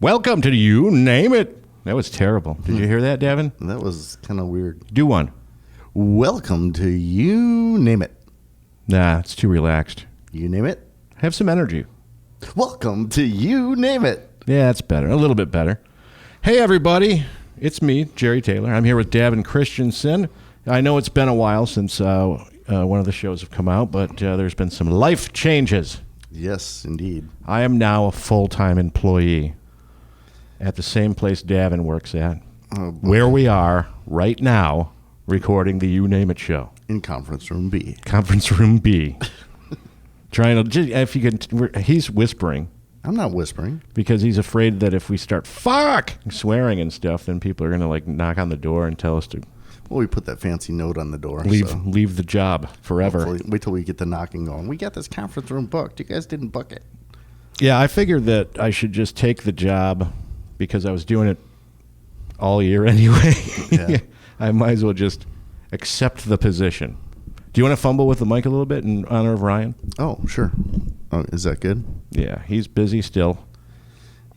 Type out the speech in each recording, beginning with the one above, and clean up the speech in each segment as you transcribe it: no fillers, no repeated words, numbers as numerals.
Welcome to You Name It. That was terrible. Did you hear that, Davin? That was kind of weird. Do one. Welcome to You Name It. Nah, it's too relaxed. You name it? Have some energy. Welcome to You Name It. Yeah, it's better. A little bit better. Hey, everybody. It's me, Jerry Taylor. I'm here with Davin Christensen. I know it's been a while since one of the shows have come out, but there's been some life changes. Yes, indeed. I am now a full-time employee at the same place Davin works at, where we are right now recording the You Name It show. In Conference Room B. Conference Room B. Trying to, if you can, he's whispering. I'm not whispering. Because he's afraid that if we start swearing and stuff, then people are going to like knock on the door and tell us to Well, we put that fancy note on the door. leave the job forever. Hopefully, wait till we get the knocking going. We got this conference room booked. You guys didn't book it. Yeah, I figured that I should just take the job because I was doing it all year anyway. Yeah. I might as well just accept the position. Do you want to fumble with the mic a little bit in honor of Ryan? Oh, sure. Oh, is that good? Yeah, he's busy still.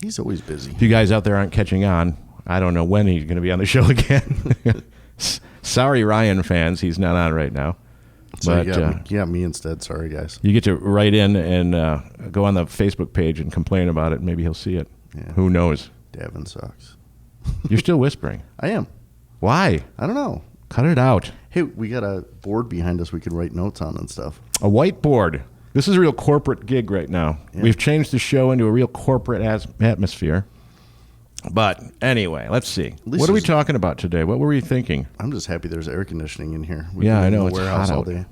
He's always busy. If you guys out there aren't catching on, I don't know when he's going to be on the show again. Sorry, Ryan fans, he's not on right now. So But you got me instead. Sorry, guys. you get to write in and go on the Facebook page and complain about it. Maybe he'll see it. Yeah. Who knows? Davin sucks. You're still whispering. I am. Why? I don't know. Cut it out. Hey, we got a board behind us we could write notes on and stuff. A whiteboard. This is a real corporate gig right now. Yeah. We've changed the show into a real corporate atmosphere. But anyway, let's see. least What are we it's- talking about today? What were we thinking? I'm just happy there's air conditioning in here. Yeah, been I in know, the it's warehouse hot all out. day.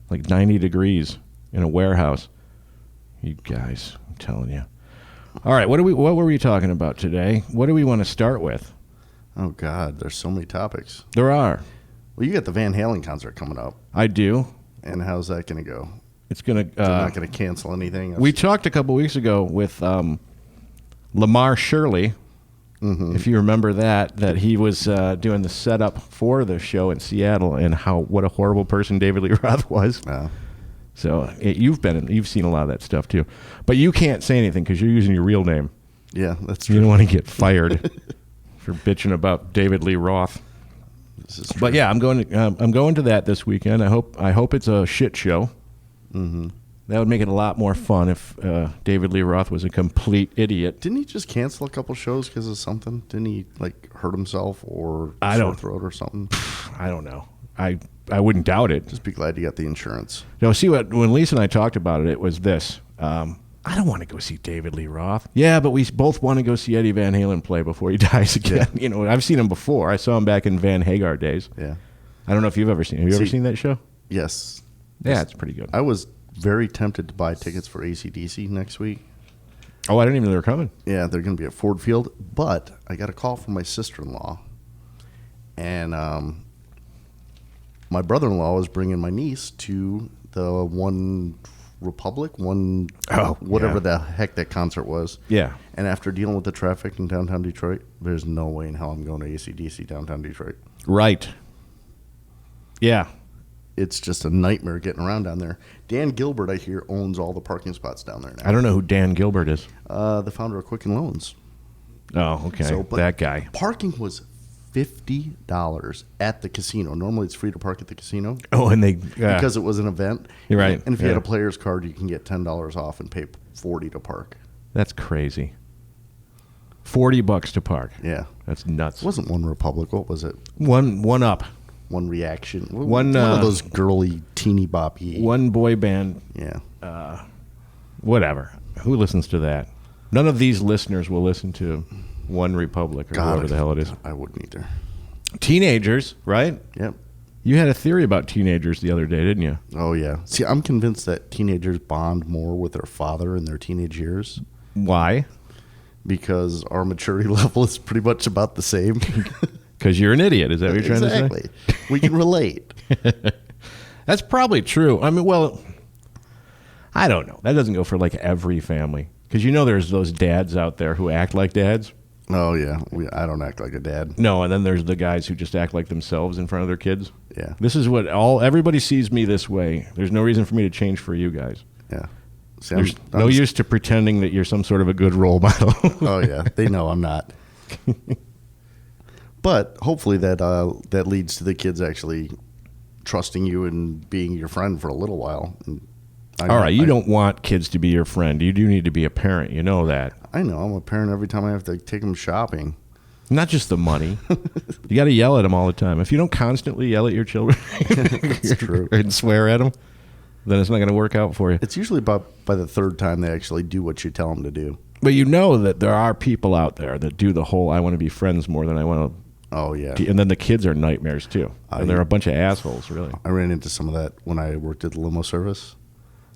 Like 90 degrees in a warehouse. You guys, I'm telling you. All right, what were we talking about today? What do we want to start with? Oh God, there's so many topics. There are. Well, you got the Van Halen concert coming up, I do. and how's that going to go? It's going to... They're not going to cancel anything. we talked a couple weeks ago with Lamar Shirley, if you remember that he was doing the setup for the show in Seattle and what a horrible person David Lee Roth was. So you've seen a lot of that stuff too, but you can't say anything because you're using your real name. Yeah, that's You true. don't want to get fired for bitching about David Lee Roth. This is true. But yeah, I'm going to that this weekend. I hope it's a shit show. Mm-hmm. That would make it a lot more fun if David Lee Roth was a complete idiot. Didn't he just cancel a couple shows because of something? Didn't he like hurt himself or I sore don't- throat or something? I don't know. I wouldn't doubt it. Just be glad you got the insurance. No, see when Lisa and I talked about it was this. I don't want to go see David Lee Roth. Yeah, but we both want to go see Eddie Van Halen play before he dies again. Yeah. You know, I've seen him before. I saw him back in Van Hagar days. Yeah. I don't know if you've ever seen. Have you ever seen that show? Yes. Yeah, it's pretty good. I was very tempted to buy tickets for AC/DC next week. Oh, I didn't even know they were coming. Yeah, they're going to be at Ford Field, but I got a call from my sister-in-law, and my brother-in-law was bringing my niece to the One Republic, whatever the heck that concert was. Yeah. And after dealing with the traffic in downtown Detroit, there's no way in hell I'm going to AC/DC downtown Detroit. Right. Yeah. It's just a nightmare getting around down there. Dan Gilbert, I hear, owns all the parking spots down there now. I don't know who Dan Gilbert is. The founder of Quicken Loans. Oh, okay. But that guy. Parking was $50 at the casino. Normally it's free to park at the casino. Oh, and they Because it was an event. You're right. And if you Yeah. had a player's card, you can get $10 off and pay $40 to park. That's crazy. $40 to park. Yeah. That's nuts. It wasn't One Republic. What was it? One up. One Reaction. One of those girly, teeny boppy. One boy band. Yeah. Whatever. Who listens to that? None of these listeners will listen to One Republic or whatever the hell it is. I wouldn't either. Teenagers, right? Yep. You had a theory about teenagers the other day, didn't you? Oh, yeah. See, I'm convinced that teenagers bond more with their father in their teenage years Why? because our maturity level is pretty much about the same. Because you're an idiot. Is that what you're trying to say? Exactly. We can relate. That's probably true. I mean, well, I don't know. That doesn't go for like every family. Because you know there's those dads out there who act like dads. Oh, yeah. I don't act like a dad. No, and then there's the guys who just act like themselves in front of their kids. Yeah. This is what everybody sees me this way. There's no reason for me to change for you guys. Yeah. See, There's no use to pretending that you're some sort of a good role model. Oh, yeah. They know I'm not. But hopefully that leads to the kids actually trusting you and being your friend for a little while. And all right, you don't want kids to be your friend. You do need to be a parent. You know that. I know. I'm a parent every time I have to take them shopping. Not just the money. You got to yell at them all the time. If you don't constantly yell at your children That's true. and swear at them, then it's not going to work out for you. It's usually about by the third time they actually do what you tell them to do. But you know that there are people out there that do the whole I want to be friends more than I want to. Oh, yeah. And then the kids are nightmares, too. And they're a bunch of assholes, really. I ran into some of that when I worked at the limo service,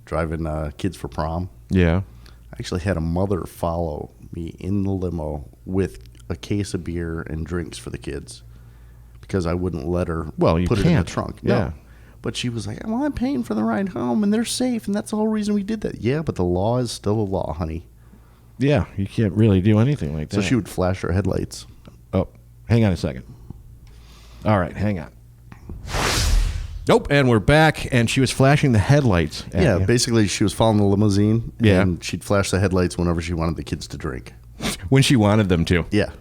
driving kids for prom. Yeah. I actually had a mother follow me in the limo with a case of beer and drinks for the kids because I wouldn't let her put it in the trunk. Yeah. No. But she was like, well, I'm paying for the ride home, and they're safe, and that's the whole reason we did that. Yeah, but the law is still a law, honey. Yeah, you can't really do anything like that. So she would flash her headlights. Oh, hang on a second. All right, hang on. Nope, and we're back, and she was flashing the headlights at Yeah, you. basically she was following the limousine, Yeah. and she'd flash the headlights whenever she wanted the kids to drink. When she wanted them to. Yeah.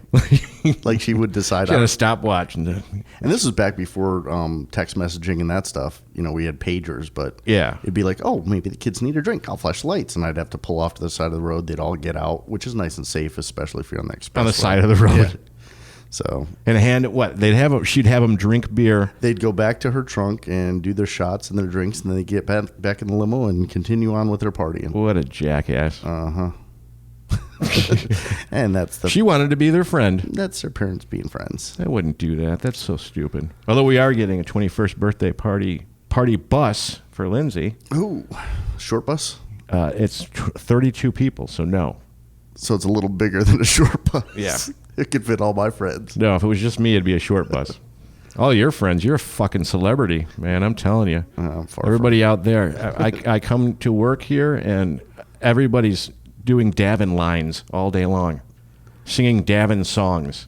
Like she would decide She had on a stopwatch. And this is back before text messaging and that stuff. You know, we had pagers, but Yeah. it'd be like, oh, maybe the kids need a drink. I'll flash lights, and I'd have to pull off to the side of the road. They'd all get out, which is nice and safe, especially if you're on the expressway. on the side of the road. Yeah. So And hand what? She'd have them drink beer. they'd go back to her trunk and do their shots and their drinks, and then they get back in the limo and continue on with their partying. What a jackass. And that's She wanted to be their friend. their parents being friends. I wouldn't do that. That's so stupid. Although we are getting a 21st birthday party bus for Lindsay. Ooh, short bus. It's 32 people, so no. So it's a little bigger than a short bus. Yeah. It could fit all my friends. No, if it was just me, it'd be a short bus. All your friends, you're a fucking celebrity, man. I'm telling you. Everybody out there, I come to work here, and everybody's doing Davin lines all day long, singing Davin songs.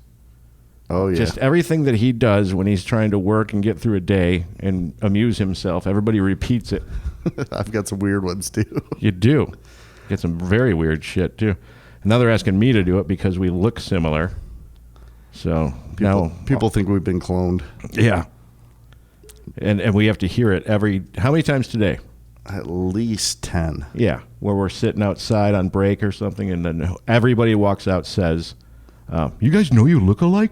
Oh, yeah. Just everything that he does when he's trying to work and get through a day and amuse himself, everybody repeats it. I've got some weird ones, too. You do. Get some very weird shit, too. And now they're asking me to do it because we look similar. So People think we've been cloned. Yeah. And we have to hear it how many times today? At least 10. Yeah, where we're sitting outside on break or something, and then everybody walks out says, you guys know you look alike?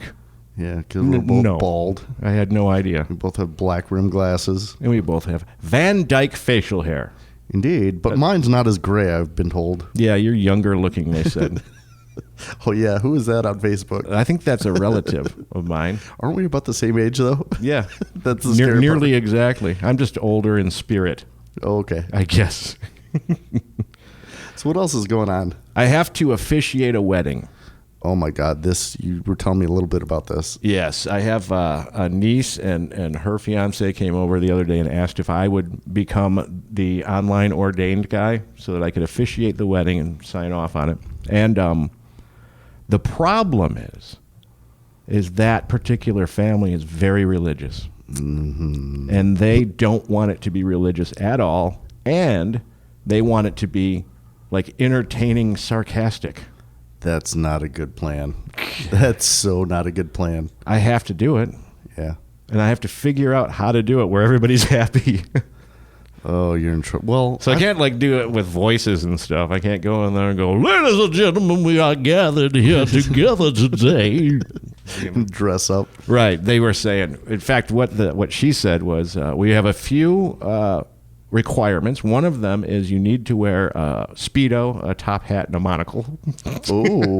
Yeah, because we're both bald. I had no idea. We both have black rim glasses. And we both have Van Dyke facial hair. Indeed, but mine's not as gray, I've been told. Yeah, you're younger looking, they said. Oh, yeah, who is that on Facebook? I think that's a relative of mine. Aren't we about the same age, though? Yeah. That's the scary nearly part. exactly. I'm just older in spirit, Oh, okay. I guess. So what else is going on? I have to officiate a wedding. Oh, my God. You were telling me a little bit about this. Yes, I have a niece, and her fiance came over the other day and asked if I would become the online ordained guy so that I could officiate the wedding and sign off on it. And the problem is that particular family is very religious. Mm-hmm. And they don't want it to be religious at all, and they want it to be like entertaining, sarcastic. That's not a good plan. That's so not a good plan. I have to do it. Yeah. And I have to figure out how to do it where everybody's happy. Oh, you're in trouble. Well, So I can't do it with voices and stuff. I can't go in there and go, ladies and gentlemen, we are gathered here together today. Dress up. Right. They were saying, in fact, what she said was, we have a few requirements. One of them is you need to wear a Speedo, a top hat, and a monocle. Oh.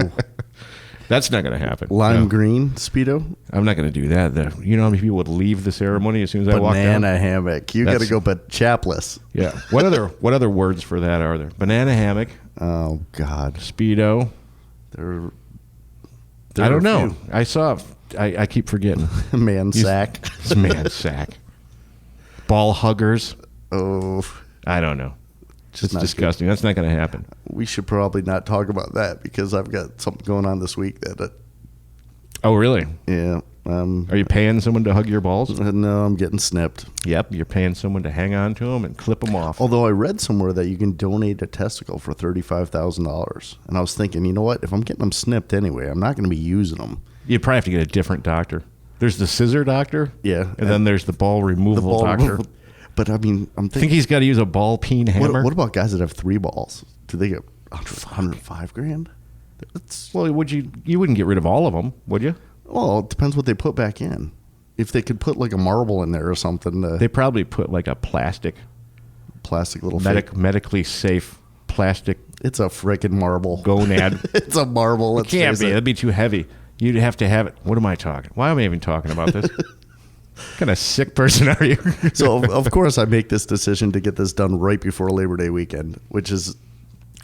That's not going to happen. Lime green Speedo. I'm not going to do that. You know how many people would leave the ceremony as soon as I walk down? Banana hammock. You got to go but chapless. Yeah. What other words for that are there? Banana hammock. Oh, God. Speedo. There I don't are a know. I saw. I keep forgetting. Man sack. Man sack. Ball huggers. Oh. I don't know. It's not disgusting. That's not going to happen. We should probably not talk about that because I've got something going on this week that Oh, really? Yeah. Are you paying someone to hug your balls? No, I'm getting snipped. Yep, you're paying someone to hang on to them and clip them off. Although I read somewhere that you can donate a testicle for $35,000. And I was thinking, you know what? If I'm getting them snipped anyway, I'm not going to be using them. You'd probably have to get a different doctor. There's the scissor doctor. Yeah. And then there's the ball removal doctor. But I mean, I'm thinking. Think he's got to use a ball peen hammer? What about guys that have 3 balls? Do they get $105,000? Well, you wouldn't get rid of all of them, would you? Well, it depends what they put back in. If they could put like a marble in there or something. They probably put like a plastic little medically safe plastic. It's a freaking marble. Gonad. It's a marble. It can't be. It'd be too heavy. You'd have to have it. What am I talking? Why am I even talking about this? What kind of sick person are you? So, of course, I make this decision to get this done right before Labor Day weekend, which is...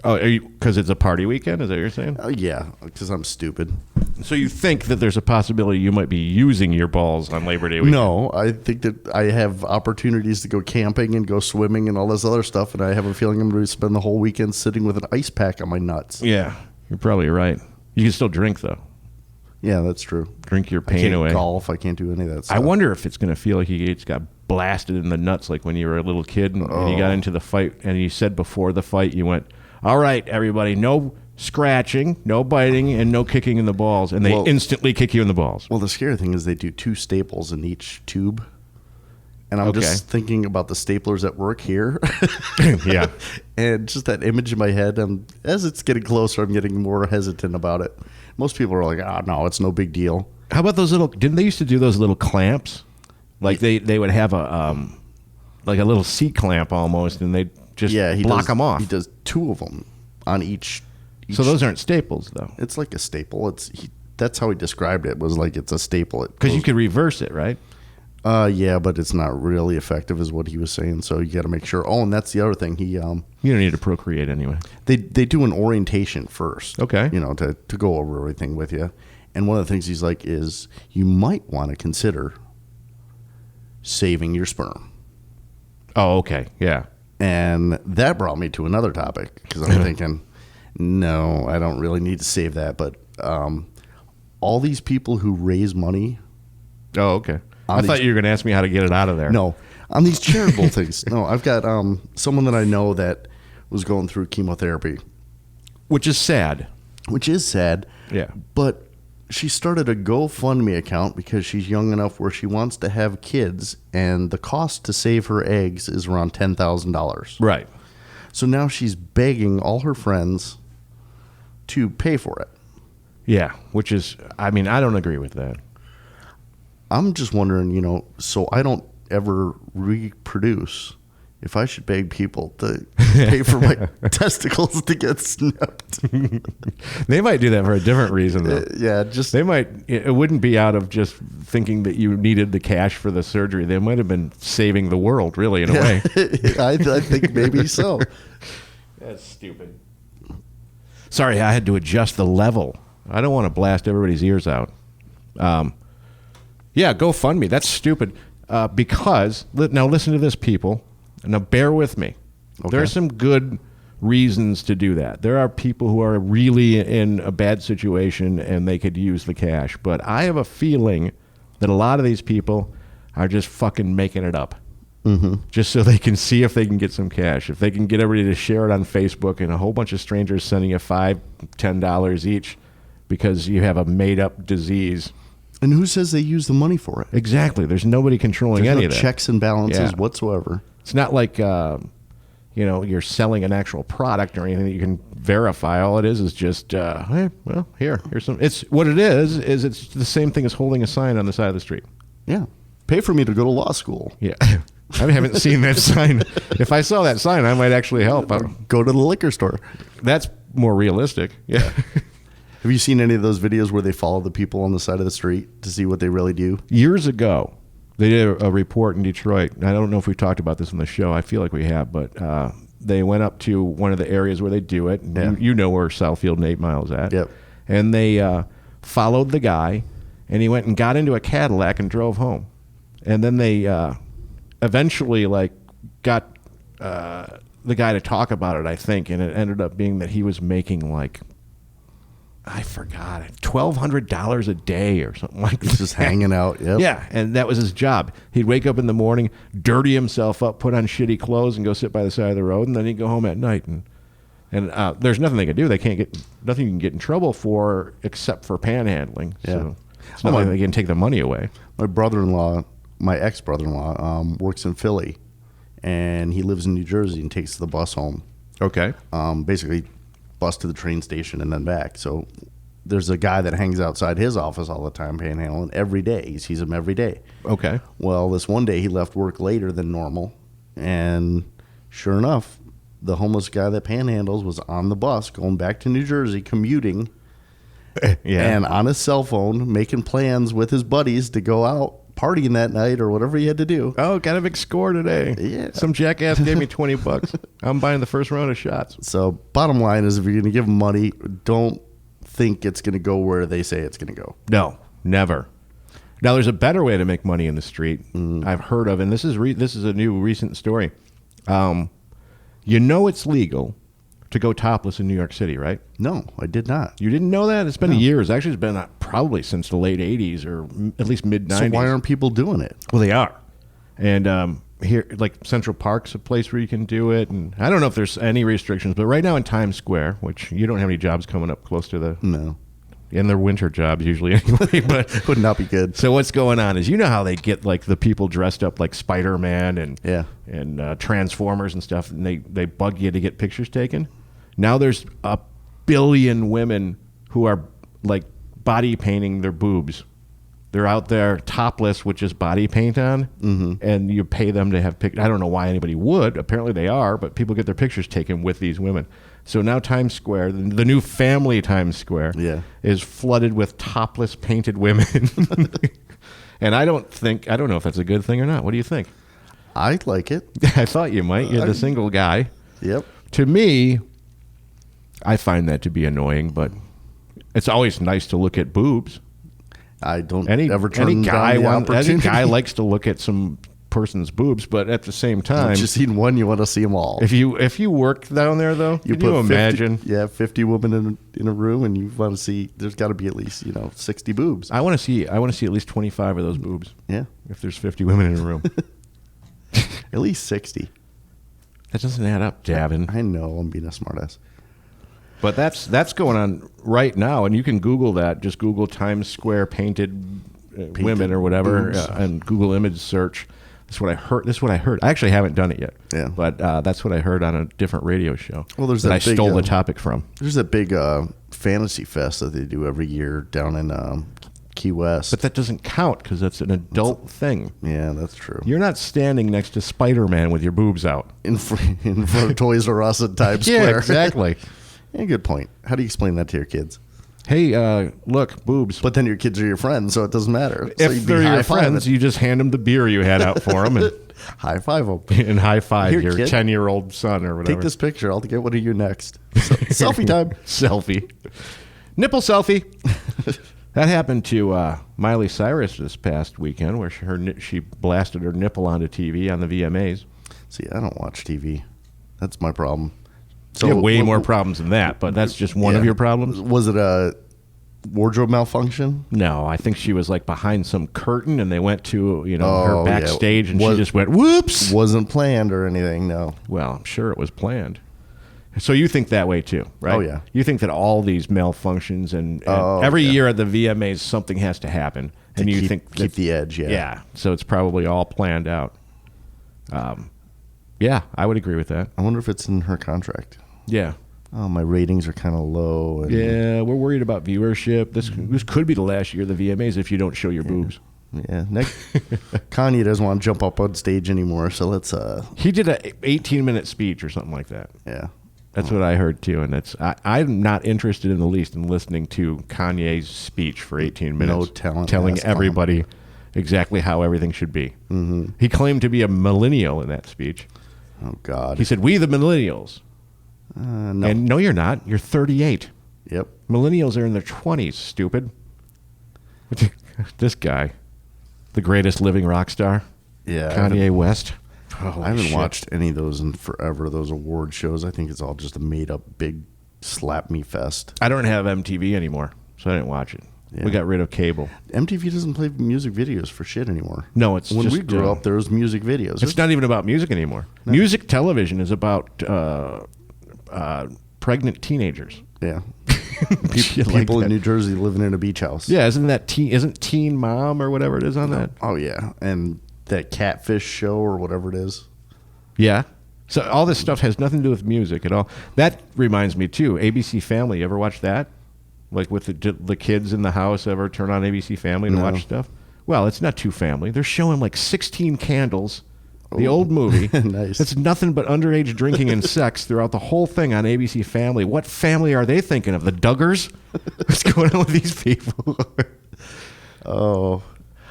Oh, because it's a party weekend? Is that what you're saying? Yeah, because I'm stupid. So you think that there's a possibility you might be using your balls on Labor Day weekend? No, I think that I have opportunities to go camping and go swimming and all this other stuff, and I have a feeling I'm going to spend the whole weekend sitting with an ice pack on my nuts. Yeah, you're probably right. You can still drink, though. Yeah, that's true. Drink your pain away. I can't golf. I can't do any of that stuff. I wonder if it's going to feel like you got blasted in the nuts like when you were a little kid and you got into the fight, and you said before the fight, you went, all right, everybody, no scratching, no biting, and no kicking in the balls. And they instantly kick you in the balls. Well, the scary thing is they do 2 staples in each tube. And I'm just thinking about the staplers at work here. Yeah. And just that image in my head. And as it's getting closer, I'm getting more hesitant about it. Most people are like, no, it's no big deal. How about those didn't they used to do those little clamps? Like they would have a little seat clamp almost, and they'd just block them off. He does 2 of them on each. So those aren't staples, though. It's like a staple. That's how he described it, was like it's a staple. Because you could reverse it, right? Yeah, but it's not really effective is what he was saying. So you got to make sure. Oh, and that's the other thing. You don't need to procreate anyway. They do an orientation first. Okay. To go over everything with you. And one of the things he's like is you might want to consider saving your sperm. Oh, okay. Yeah. And that brought me to another topic because I'm thinking, no, I don't really need to save that. But all these people who raise money. Oh, okay. I thought you were going to ask me how to get it out of there. No, on these charitable things. No, I've got someone that I know that was going through chemotherapy. Which is sad. Yeah. But she started a GoFundMe account because she's young enough where she wants to have kids, and the cost to save her eggs is around $10,000. Right. So now she's begging all her friends to pay for it. Yeah, which is, I don't agree with that. I'm just wondering, so I don't ever reproduce, if I should beg people to pay for my testicles to get snipped. They might do that for a different reason, though. Yeah, they might. It wouldn't be out of just thinking that you needed the cash for the surgery. They might have been saving the world, really, in a way. I think maybe so. That's stupid. Sorry, I had to adjust the level. I don't want to blast everybody's ears out. Yeah, GoFundMe. That's stupid. Because, now listen to this, people. Now, bear with me. Okay. There are some good reasons to do that. There are people who are really in a bad situation and they could use the cash. But I have a feeling that a lot of these people are just fucking making it up. Mm-hmm. Just so they can see if they can get some cash. If they can get everybody to share it on Facebook and a whole bunch of strangers sending you $5, $10 each because you have a made-up disease. And who says they use the money for it? Exactly. There's nobody controlling any of that. Checks and balances whatsoever. It's not like you're selling an actual product or anything that you can verify. All it is just hey, well, here's some. It's what it is it's the same thing as holding a sign on the side of the street. Yeah, pay for me to go to law school. Yeah, I haven't seen that sign. If I saw that sign, I might actually help. Go to the liquor store. That's more realistic. Yeah. Have you seen any of those videos where they follow the people on the side of the street to see what they really do? Years ago, they did a report in Detroit. I don't know if we've talked about this on the show. I feel like we have, but they went up to one of the areas where they do it. Yeah. You know where Southfield and 8 Mile is at. Yep. And they followed the guy, and he went and got into a Cadillac and drove home. And then they eventually got the guy to talk about it, I think, and it ended up being that he was making I forgot it, $1,200 a day or something like that. Just hanging out. Yep. Yeah, and that was his job. He'd wake up in the morning, dirty himself up, put on shitty clothes, and go sit by the side of the road, and then he'd go home at night. And there's nothing they can do. They can't get nothing you can get in trouble for except for panhandling. Yeah. So it's not like they can take the money away. My ex-brother-in-law, works in Philly, and he lives in New Jersey and takes the bus home. Okay. Basically, bus to the train station and then back. So there's a guy that hangs outside his office all the time panhandling every day. He sees him every day. Okay. Well, this one day he left work later than normal, and sure enough, the homeless guy that panhandles was on the bus going back to New Jersey, commuting, and on his cell phone making plans with his buddies to go out partying that night or whatever he had to do. Oh, got a big score today. Yeah. Some jackass gave me $20. I'm buying the first round of shots. So bottom line is, if you're going to give them money, don't think it's going to go where they say it's going to go. No, never. Now, there's a better way to make money in the street I've heard of, and this is a new recent story. You know it's legal to go topless in New York City, right? No, I did not. You didn't know that? It's been years. Actually, it's been probably since the late 80s or at least mid-90s. So why aren't people doing it? Well, they are. And here, like Central Park's a place where you can do it. And I don't know if there's any restrictions, but right now in Times Square, which you don't have any jobs coming up close to the... No. And they're winter jobs usually anyway. But would not be good. So what's going on is, you know how they get like the people dressed up like Spider-Man and Transformers and stuff, and they bug you to get pictures taken? Now there's a billion women who are like body painting their boobs. They're out there topless with just body paint on, and you pay them to have pictures. I don't know why anybody would. Apparently they are, but people get their pictures taken with these women. So now Times Square, the new family Times Square, is flooded with topless painted women. And I don't know if that's a good thing or not. What do you think? I like it. I thought you might. You're the single guy. Yep. To me, I find that to be annoying, but it's always nice to look at boobs. I don't ever turn down the opportunity. Any guy likes to look at some person's boobs, but at the same time, you've just seen one, you want to see them all. If you work down there, though, can you imagine? 50 women in a room, and you want to see. There's got to be at least 60 boobs. I want to see at least 25 of those boobs. Yeah. If there's 50 women in a room, at least 60. That doesn't add up, Davin. I know, I'm being a smartass. But that's going on right now, and you can Google that. Just Google Times Square painted women or whatever, and Google image search. That's what I heard. This is what I heard. I actually haven't done it yet. Yeah. But that's what I heard on a different radio show. Well, there's that I big, stole the topic from. There's that big fantasy fest that they do every year down in Key West. But that doesn't count because that's an adult thing. Yeah, that's true. You're not standing next to Spider-Man with your boobs out. In front of Toys R Us at Times Square. Yeah, exactly. Yeah, good point. How do you explain that to your kids? Hey, look, boobs. But then your kids are your friends, so it doesn't matter. If they're your friends, you just hand them the beer you had out for them. And high five them. And high five your kid, 10-year-old son or whatever. Take this picture. I'll get one of you next. Selfie time. Selfie. Nipple selfie. That happened to Miley Cyrus this past weekend, where she blasted her nipple onto TV on the VMAs. See, I don't watch TV. That's my problem. So you have way more problems than that, but that's just one of your problems. Was it a wardrobe malfunction? No, I think she was like behind some curtain, and they went to her backstage, and she just went whoops. Wasn't planned or anything. No. Well, I'm sure it was planned. So you think that way too, right? Oh yeah. You think that all these malfunctions and every year at the VMAs something has to happen, and you think keep the edge. Yeah. Yeah. So it's probably all planned out. Yeah, I would agree with that. I wonder if it's in her contract. Yeah. Oh, my ratings are kind of low. And yeah, we're worried about viewership. This could be the last year of the VMAs if you don't show your boobs. Yeah. Kanye doesn't want to jump up on stage anymore, so let's... He did an 18-minute speech or something like that. Yeah. That's what I heard, too. And I'm not interested in the least in listening to Kanye's speech for 18 minutes. No talent. Telling everybody exactly how everything should be. Mm-hmm. He claimed to be a millennial in that speech. Oh, God. He said, "We the millennials." No. And no, you're not. You're 38. Yep. Millennials are in their 20s, stupid. This guy, the greatest living rock star. Yeah. Kanye West. I haven't watched any of those in forever, those award shows. I think it's all just a made-up big slap me fest. I don't have MTV anymore, so I didn't watch it. Yeah. We got rid of cable. MTV doesn't play music videos for shit anymore. No, it's when just, we grew up, there was music videos. It's not even about music anymore. No. Music television is about pregnant teenagers. Yeah. People in New Jersey living in a beach house. Yeah, isn't Teen Mom or whatever it is on that? Oh yeah, and that Catfish show or whatever it is. Yeah. So all this stuff has nothing to do with music at all. That reminds me too. ABC Family. You ever watch that? Like with the kids in the house, ever turn on ABC Family to watch stuff? Well, it's not too family. They're showing like 16 Candles, the old movie. Nice. It's nothing but underage drinking and sex throughout the whole thing on ABC Family. What family are they thinking of? The Duggars? What's going on with these people?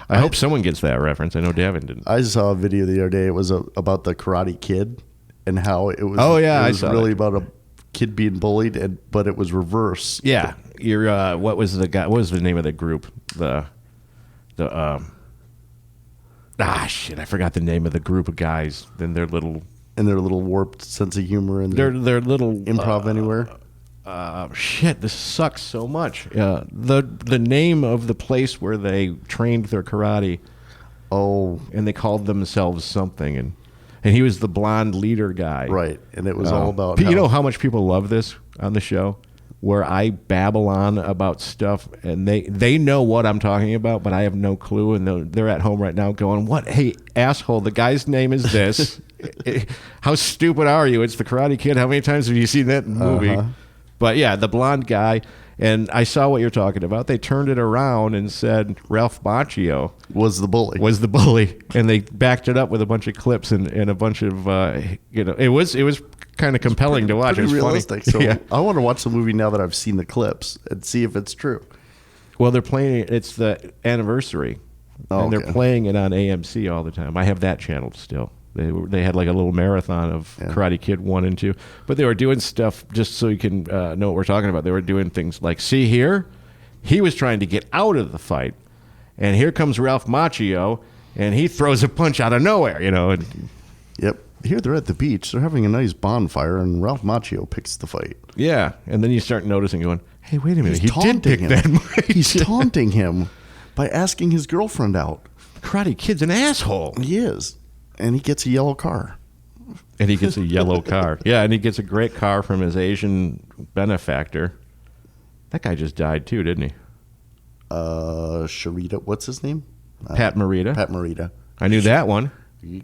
I hope someone gets that reference. I know Davin didn't. I saw a video the other day. It was about the Karate Kid and how it was. Oh yeah, it was really about a kid being bullied, but it was reverse. Yeah, you're. What was the guy? What was the name of the group? I forgot the name of the group of guys. Then their little warped sense of humor and their little improv anywhere. This sucks so much. The name of the place where they trained their karate. Oh, and they called themselves something, and he was the blonde leader guy. Right, and it was all about. You know how much people love this on the show, where I babble on about stuff, and they know what I'm talking about, but I have no clue, and they're at home right now going, "What? Hey, asshole! The guy's name is this. How stupid are you? It's the Karate Kid. How many times have you seen that movie?" Uh-huh. But yeah, the blonde guy, and I saw what you're talking about. They turned it around and said Ralph Macchio was the bully, and they backed it up with a bunch of clips and a bunch of it was kind of compelling to watch. It was realistic. Funny. So I want to watch the movie now that I've seen the clips and see if it's true. Well, they're playing it. It's the anniversary, and they're playing it on AMC all the time. I have that channel still. They had like a little marathon of Karate Kid 1 and 2. But they were doing stuff, just so you can know what we're talking about. They were doing things like, see here? He was trying to get out of the fight. And here comes Ralph Macchio, and he throws a punch out of nowhere, Yep. Here they're at the beach. They're having a nice bonfire, and Ralph Macchio picks the fight. Yeah. And then you start noticing, going, hey, wait a minute. He did pick that. He's taunting him by asking his girlfriend out. Karate Kid's an asshole. He is. And he gets a yellow car. Yeah, and he gets a great car from his Asian benefactor. That guy just died too, didn't he? Sharita, what's his name? Pat Morita. Pat Morita. I knew that one.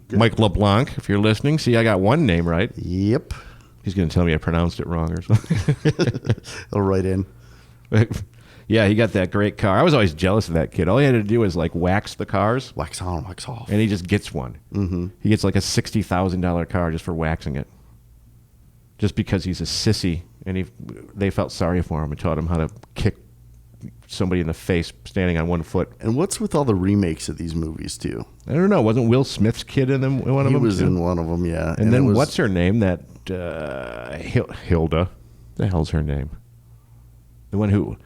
Mike LeBlanc, if you're listening. See, I got one name right. Yep. He's going to tell me I pronounced it wrong or something. He'll write in. Yeah, he got that great car. I was always jealous of that kid. All he had to do was like wax the cars. Wax on, wax off. And he just gets one. Mm-hmm. He gets like a $60,000 car just for waxing it. Just because he's a sissy. And they felt sorry for him and taught him how to kick somebody in the face standing on one foot. And what's with all the remakes of these movies, too? I don't know. Wasn't Will Smith's kid in them? One of them? He was in one of them, yeah. And then what's her name? That Hilda. The hell's her name? The one who...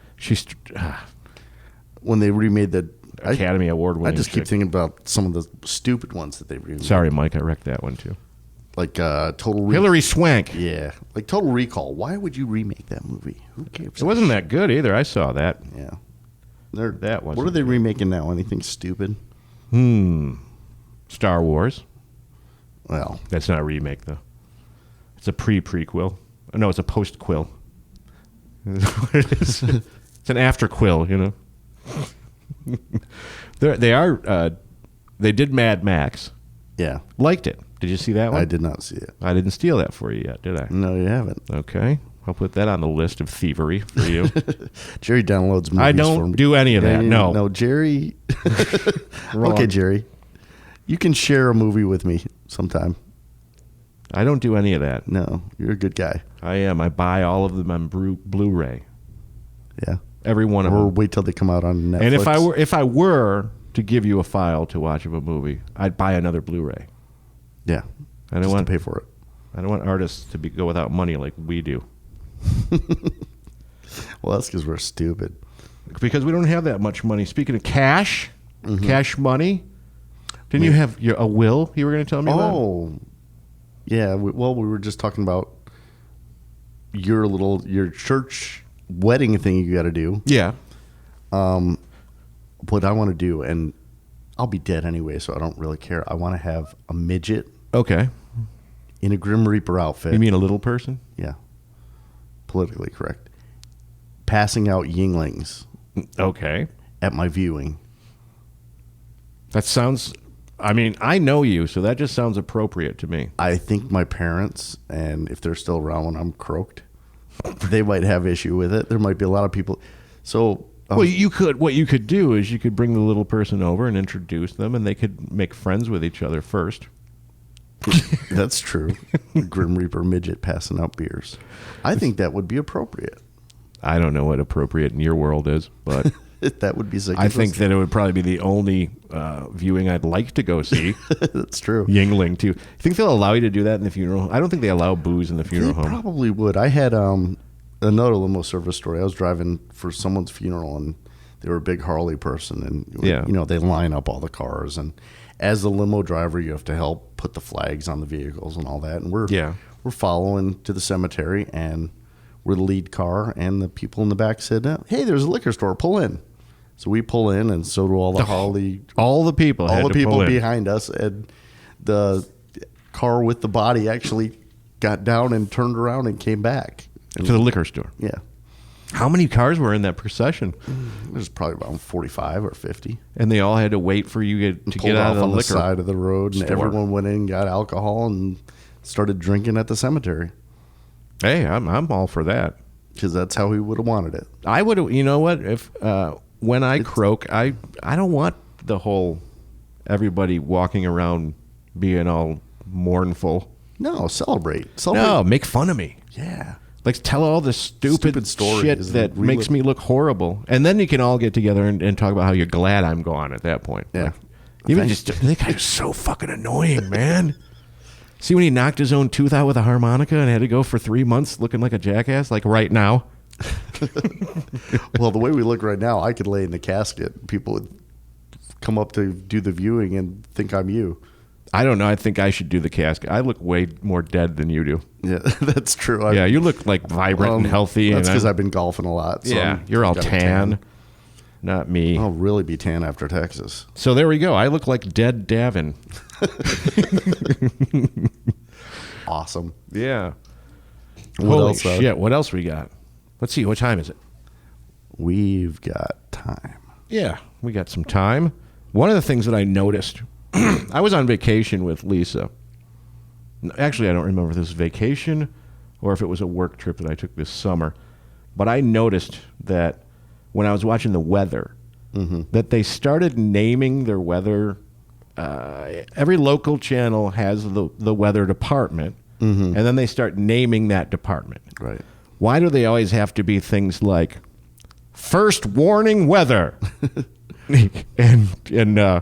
when they remade the Academy Award winning. I just keep thinking about some of the stupid ones that they remade. Sorry, Mike, I wrecked that one too. Like Total Hilary Swank. Yeah, like Total Recall. Why would you remake that movie? Who cares? It wasn't that good either. I saw that. Yeah, that was. What are they remaking now? Anything stupid? Star Wars. Well, that's not a remake though. It's a prequel. No, it's a post-quill. What it is. It's an after-quill, They did Mad Max. Yeah. Liked it. Did you see that one? I did not see it. I didn't steal that for you yet, did I? No, you haven't. Okay. I'll put that on the list of thievery for you. Jerry downloads movies I don't do any of that, no. No, Jerry. Okay, Jerry. You can share a movie with me sometime. I don't do any of that. No, you're a good guy. I am. I buy all of them on Blu-ray. Yeah. Every one of them. Or wait till they come out on Netflix. And if I were to give you a file to watch of a movie, I'd buy another Blu-ray. Yeah. I don't want to pay for it. I don't want artists to go without money like we do. Well, that's because we're stupid. Because we don't have that much money. Speaking of cash, cash money, didn't you have a will you were going to tell me about? Oh, yeah. We were just talking about your church wedding thing you got to do. Yeah. What I want to do, and I'll be dead anyway, so I don't really care. I want to have a midget Okay. in a Grim Reaper outfit. You mean a little person? Yeah. Politically correct. Passing out Yinglings Okay. at my viewing. That sounds, I mean, I know you, so that just sounds appropriate to me. I think my parents, and if they're still around when I'm croaked, they might have issue with it. There might be a lot of people. So, Well, what you could do is you could bring the little person over and introduce them, and they could make friends with each other first. that's true. Grim Reaper midget passing out beers. I think that would be appropriate. I don't know what appropriate in your world is, but That would be sick. I think that it would probably be the only viewing I'd like to go see. That's true. Yingling, too. You think they'll allow you to do that in the funeral home? I don't think they allow booze in the funeral They home. probably would. I had another limo service story. I was driving for someone's funeral, and they were a big Harley person, and Yeah. they line up all the cars, and as the limo driver, you have to help put the flags on the vehicles and all that. And we're following to the cemetery, and we're the lead car, and the people in the back said, "Hey, there's a liquor store. Pull in." So we pull in, and so do all the Harley. All the people had All the to people pull in. behind us, and the car with the body actually got down and turned around and came back To the liquor store. Yeah, How many cars were in that procession? there's probably around 45 or 50. And they all had to wait for you to Pulled get out off of the on the liquor side of the road, and store. everyone went in and got alcohol and started drinking at the cemetery Hey, I'm all for that. because that's how he would have wanted it. I would, you know what? If when I croak, I don't want the whole everybody walking around being all mournful. No, celebrate. No, make fun of me. Yeah. Like tell all the stupid stories shit and that makes me look horrible, and then you can all get together and talk about how you're glad I'm gone at that point. Yeah. Like, even Thanks. just that guy's so fucking annoying, man. See when he knocked his own tooth out with a harmonica and had to go for 3 months looking like a jackass, like right now. Well, the way we look right now, I could lay in the casket. People would come up to do the viewing and think I'm you. I don't know. I think I should do the casket. I look way more dead than you do. Yeah, that's true. Yeah, you look like vibrant and healthy. That's and because I've been golfing a lot. So yeah, you're all got a tan. Not me. I'll really be tan after Texas. So there we go. I look like dead Davin. Awesome. Yeah. What Holy else, shit. What else we got? Let's see. What time is it? We've got time. Yeah, we got some time. One of the things that I noticed, I was on vacation with Lisa. Actually, I don't remember if this was vacation or if it was a work trip that I took this summer. But I noticed that when I was watching the weather, that they started naming their weather. Every local channel has the weather department, and then they start naming that department. Right. Why do they always have to be things like first warning weather? and yeah,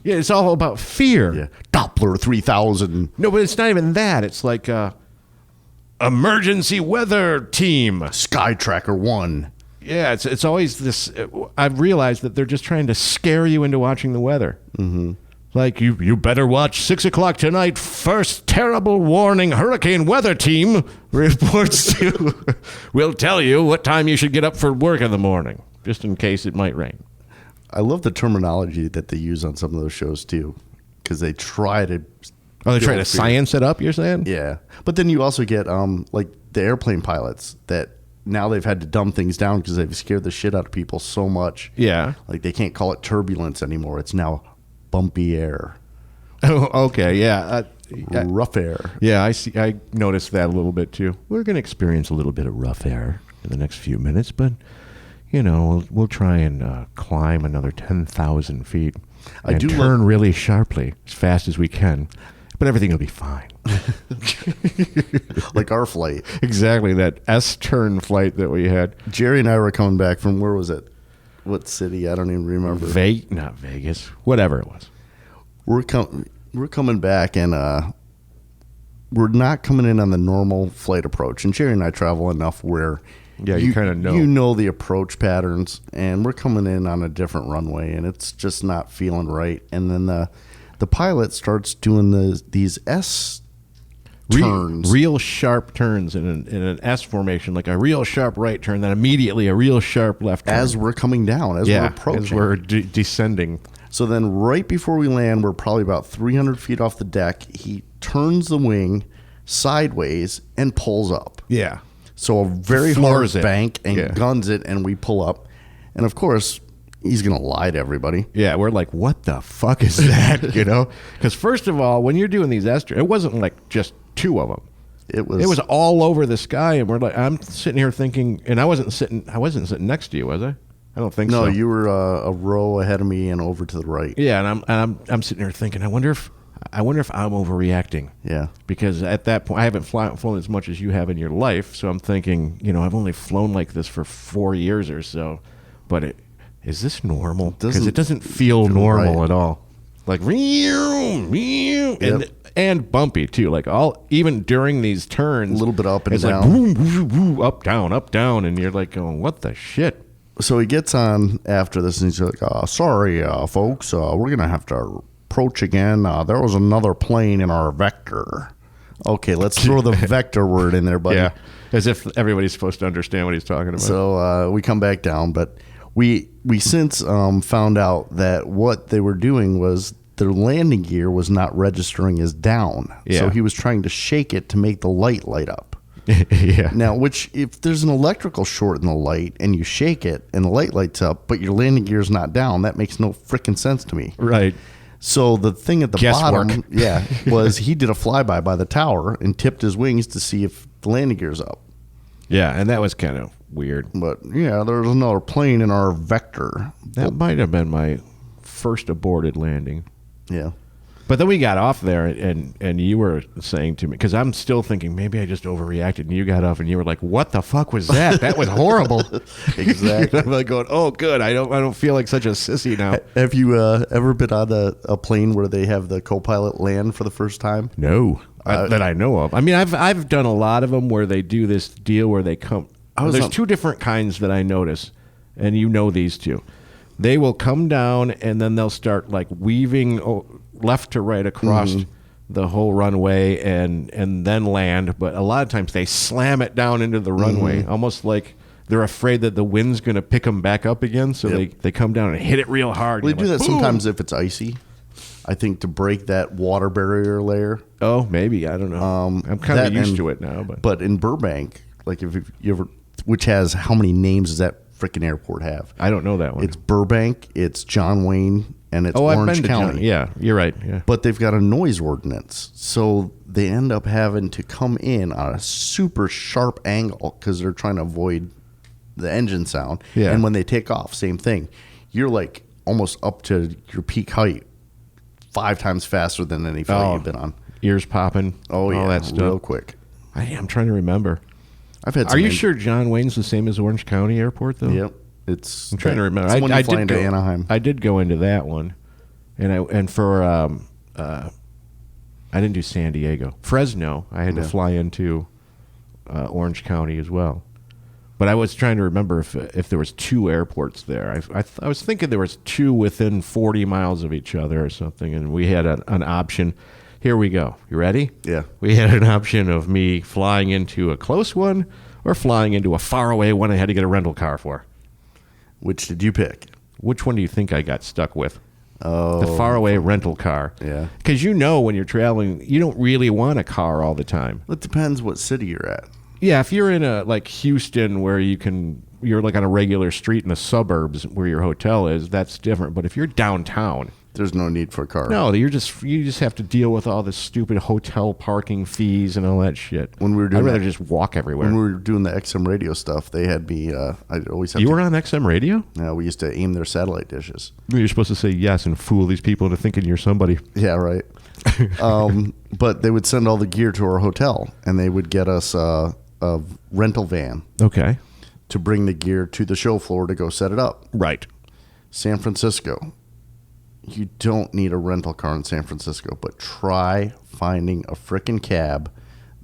it's all about fear. Yeah. Doppler 3000. No, but it's not even that. It's like emergency weather team. Sky Tracker 1. Yeah, it's always this. I've realized that they're just trying to scare you into watching the weather. Mm-hmm. Like, you better watch 6 o'clock tonight. First terrible warning hurricane weather team reports to. We'll tell you what time you should get up for work in the morning, just in case it might rain. I love the terminology that they use on some of those shows, too, because they try to... Oh, they're trying to build fear. science it up, you're saying? Yeah. But then you also get, like, the airplane pilots that now they've had to dumb things down because they've scared the shit out of people so much. Yeah. Like, they can't call it turbulence anymore. It's now bumpy air. Oh, okay, yeah. Rough air. Yeah, I see. I noticed that a little bit too. We're going to experience a little bit of rough air in the next few minutes, but we'll try and climb another 10,000 feet and turn really sharply as fast as we can. But everything will be fine. Like our flight. Exactly, that S-turn flight that we had. Jerry and I were coming back from, where was it? What city? I don't even remember. Not Vegas. Whatever it was. We're coming back, and we're not coming in on the normal flight approach. And Jerry and I travel enough where you kind of know. You know the approach patterns, and we're coming in on a different runway, and it's just not feeling right. And then the pilot starts doing these S turns. Real sharp turns in an S formation, like a real sharp right turn, then immediately a real sharp left turn. As we're coming down, as we're approaching. As we're descending. So then right before we land, we're probably about 300 feet off the deck. He turns the wing sideways and pulls up. Yeah. So a very Floors hard it. bank and guns it, and we pull up. And, of course, he's going to lie to everybody. Yeah, we're like, what the fuck is that? You know? Because first of all, when you're doing these Esther, it wasn't like just two of them. It was all over the sky, and we're like, I'm sitting here thinking, and I wasn't sitting next to you, was I? I don't think so. No, you were a row ahead of me and over to the right. Yeah, and I'm sitting here thinking, I wonder if I'm overreacting. Yeah. Because at that point, I haven't flown as much as you have in your life, so I'm thinking, I've only flown like this for 4 years or so, but is this normal? Because it doesn't feel normal at all. Like, and bumpy too. Like even during these turns, a little bit up and it's down, like boom, boom, boom, up, down, and you're like going, what the shit? So he gets on after this, and he's like, sorry, folks, we're gonna have to approach again. There was another plane in our vector. Okay, let's throw the vector word in there, buddy. Yeah, as if everybody's supposed to understand what he's talking about. So we come back down, but we since found out that what they were doing was their landing gear was not registering as down. Yeah. So he was trying to shake it to make the light up. Yeah. Now, if there's an electrical short in the light and you shake it and the light lights up, but your landing gear is not down, that makes no freaking sense to me. Right. So the thing at the bottom, was he did a flyby by the tower and tipped his wings to see if the landing gear's up. Yeah, and that was kind of weird. But yeah, there's another plane in our vector. That might have been my first aborted landing. Yeah. But then we got off there, and you were saying to me, because I'm still thinking maybe I just overreacted, and you got off, and you were like, "What the fuck was that? That was horrible." Exactly. I'm like going, "Oh, good. I don't feel like such a sissy now." Have you ever been on a plane where they have the co-pilot land for the first time? No, that I know of. I mean, I've done a lot of them where they do this deal where they come. There's two different kinds that I notice, and you know these two. They will come down, and then they'll start like weaving left to right across the whole runway and then land. But a lot of times they slam it down into the runway, almost like they're afraid that the wind's going to pick them back up again. So they come down and hit it real hard. Well, they do that sometimes if it's icy. I think to break that water barrier layer. Oh, maybe. I don't know. I'm kind of used to it now. But in Burbank, like if you ever, which has how many names does that freaking airport have? I don't know that one. It's Burbank, it's John Wayne, and it's Orange County. Yeah, you're right. Yeah. But they've got a noise ordinance. So they end up having to come in on a super sharp angle because they're trying to avoid the engine sound. Yeah. And when they take off, same thing. You're like almost up to your peak height 5 times faster than any flight you've been on. Ears popping. Oh, yeah. All that stuff. Real quick. I'm trying to remember. Are you sure John Wayne's the same as Orange County Airport, though? Yep. I'm trying to remember. I did go into Anaheim. I did go into that one, and for I didn't do San Diego, Fresno. I had to fly into Orange County as well. But I was trying to remember if there was 2 airports there. I was thinking there was 2 within 40 miles of each other or something, and we had an option. Here we go. You ready? Yeah. We had an option of me flying into a close one or flying into a faraway one I had to get a rental car for. Which did you pick? Which one do you think I got stuck with? Oh. The faraway rental car. Yeah. Because when you're traveling, you don't really want a car all the time. It depends what city you're at. Yeah, if you're in like Houston where you're like on a regular street in the suburbs where your hotel is, that's different. But if you're downtown, there's no need for a car. No, you just have to deal with all this stupid hotel parking fees and all that shit. When we were doing I'd rather just walk everywhere. When we were doing the XM radio stuff, they had me. I'd always have. You were on XM radio? Yeah, we used to aim their satellite dishes. You're supposed to say yes and fool these people into thinking you're somebody. Yeah, right. But they would send all the gear to our hotel, and they would get us a rental van. Okay. To bring the gear to the show floor to go set it up. Right. San Francisco. You don't need a rental car in San Francisco, but try finding a frickin' cab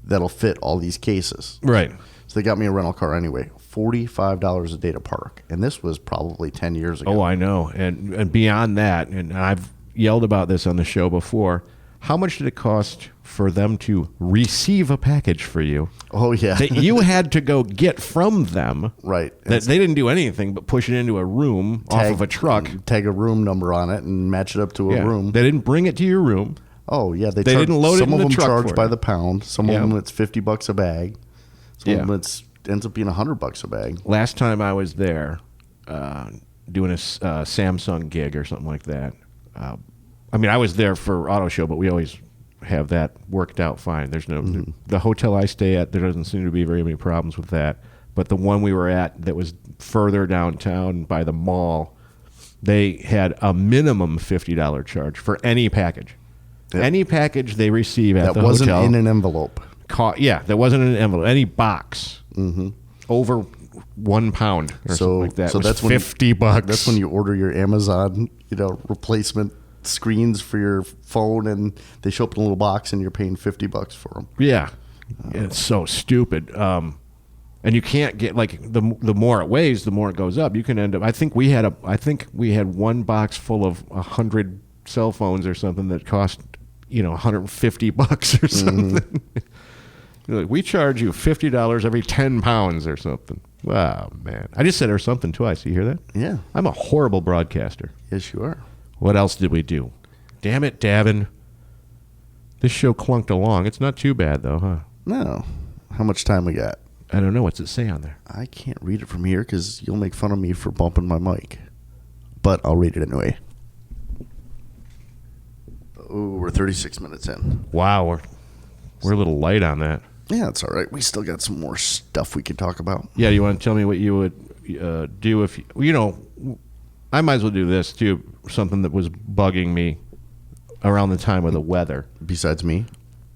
that'll fit all these cases. Right. So they got me a rental car anyway. $45 a day to park. And this was probably 10 years ago. Oh, I know. And beyond that, and I've yelled about this on the show before, how much did it cost for them to receive a package for you? Oh, yeah. That you had to go get from them. Right. That they didn't do anything but push it into a room off of a truck. Tag a room number on it and match it up to a room. They didn't bring it to your room. Oh, yeah. They didn't load it in the truck. Some of them charge for by you. the pound. Some of them it's $50 a bag. Some of them ends up being $100 a bag. Last time I was there doing a Samsung gig or something like that. I mean, I was there for auto show, but we always have that worked out fine. There's no the hotel I stay at. There doesn't seem to be very many problems with that. But the one we were at that was further downtown by the mall, they had a minimum $50 charge for any package. Yep. Any package they receive at the hotel. That wasn't in an envelope. That wasn't in an envelope. Any box over 1 pound or something like that. So that's $50. That's when you order your Amazon, replacement screens for your phone, and they show up in a little box, and you're paying $50 for them. Yeah, it's so stupid. And you can't get the more it weighs, the more it goes up. You can end up. I think we had one box full of 100 cell phones or something that cost $150 or something. We charge you $50 every 10 pounds or something. Wow, man! I just said or something twice. You hear that? Yeah. I'm a horrible broadcaster. Yes, you are. What else did we do? Damn it, Davin. This show clunked along. It's not too bad, though, huh? No. How much time we got? I don't know. What's it say on there? I can't read it from here because you'll make fun of me for bumping my mic. But I'll read it anyway. Oh, we're 36 minutes in. Wow, we're a little light on that. Yeah, it's all right. We still got some more stuff we could talk about. Yeah, you want to tell me what you would do if I might as well do this too. Something that was bugging me around the time of the weather. Besides me?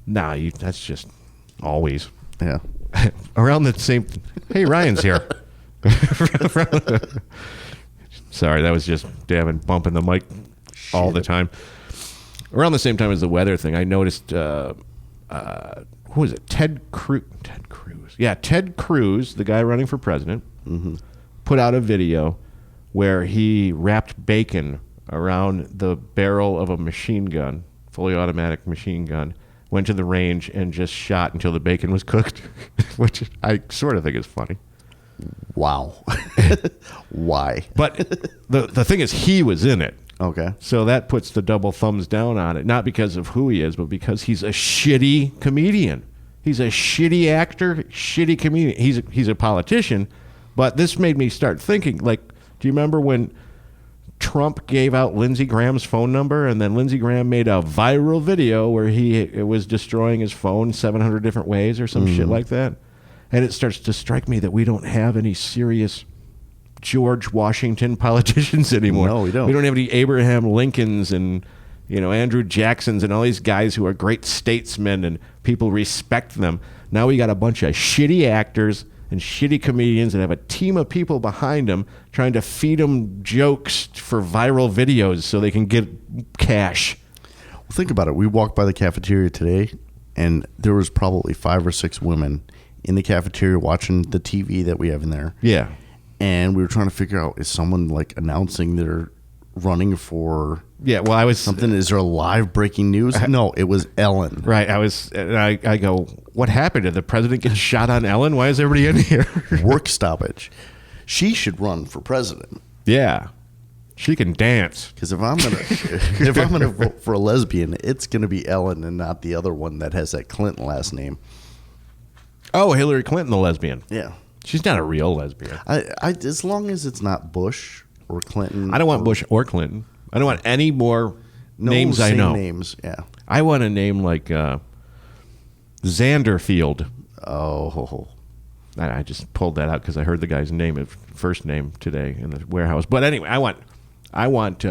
Nah, that's just always. Yeah. Around the same. Hey, Ryan's here. Sorry, that was just Davin bumping the mic all the time. Around the same time as the weather thing, I noticed. Who was it? Ted Cruz. Yeah, Ted Cruz, the guy running for president, put out a video where he wrapped bacon around the barrel of a machine gun, fully automatic machine gun, went to the range and just shot until the bacon was cooked, which I sort of think is funny. Wow. Why? But the thing is, he was in it. Okay. So that puts the double thumbs down on it, not because of who he is, but because he's a shitty comedian. He's a shitty actor, shitty comedian. He's a politician, but this made me start thinking, do you remember when Trump gave out Lindsey Graham's phone number, and then Lindsey Graham made a viral video where it was destroying his phone 700 different ways or some shit like that? And it starts to strike me that we don't have any serious George Washington politicians anymore. No, we don't. We don't have any Abraham Lincolns and Andrew Jacksons and all these guys who are great statesmen and people respect them. Now we got a bunch of shitty actors and shitty comedians that have a team of people behind them trying to feed them jokes for viral videos so they can get cash. Well, think about it. We walked by the cafeteria today, and there was probably 5 or 6 women in the cafeteria watching the TV that we have in there. Yeah. And we were trying to figure out, is someone announcing they're running for something? Is there a live breaking news? No, it was Ellen. Right. I go, what happened? Did the president get shot on Ellen? Why is everybody in here? Work stoppage. She should run for president. Yeah. She can dance. Because if I'm gonna vote for a lesbian, it's gonna be Ellen and not the other one that has that Clinton last name. Oh, Hillary Clinton, the lesbian. Yeah. She's not a real lesbian. As long as it's not Bush or Clinton. I don't want Bush or Clinton. I don't want any more names I know. Names, yeah. I want a name like Xanderfield. Oh. I just pulled that out because I heard the guy's first name today in the warehouse. But anyway, I want